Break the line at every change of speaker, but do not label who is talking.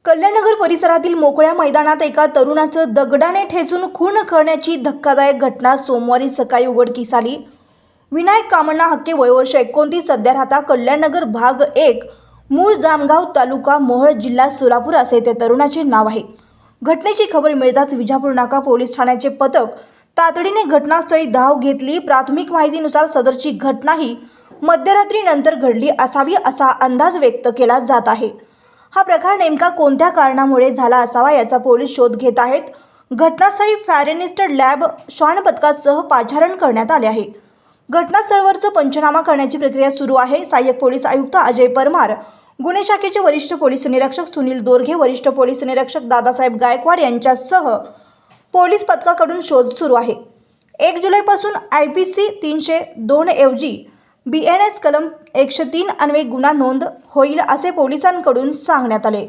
कल्याणनगर परिसरातील मोकळ्या मैदानात एका तरुणाचं दगडाने ठेचून खून करण्याची धक्कादायक घटना सोमवारी सकाळी उघडकीस आली। विनायक कामण्णा हक्के वय वर्ष 29 सध्या राहता कल्याणनगर भाग 1 मूळ जामगाव तालुका मोहोळ जिल्हा सोलापूर असे त्या तरुणाचे नाव आहे। घटनेची खबर मिळताच विजापूर नाका पोलीस ठाण्याचे पथक तातडीने घटनास्थळी धाव घेतली। प्राथमिक माहितीनुसार सदरची घटना ही मध्यरात्री नंतर घडली असावी असा अंदाज व्यक्त केला जात आहे। हा प्रकार नेमका कोणत्या कारणामुळे झाला असावा याचा पोलीस शोध घेत आहेत। घटनास्थळी फायरिनिस्ट लॅब श्वान पथकासह पाचारण करण्यात आले आहे। घटनास्थळावरचा पंचनामा करण्याची प्रक्रिया सुरू आहे। सहाय्यक पोलीस आयुक्त अजय परमार, गुन्हे शाखेचे वरिष्ठ पोलीस निरीक्षक सुनील दोरगे, वरिष्ठ पोलीस निरीक्षक दादासाहेब गायकवाड यांच्यासह पोलीस पथकाकडून शोध सुरू आहे। 1 जुलैपासून IPC 302 ऐवजी BNS कलम 103 अन्वये गुन्हा नोंद होईल असे पोलिसांकडून सांगण्यात आले।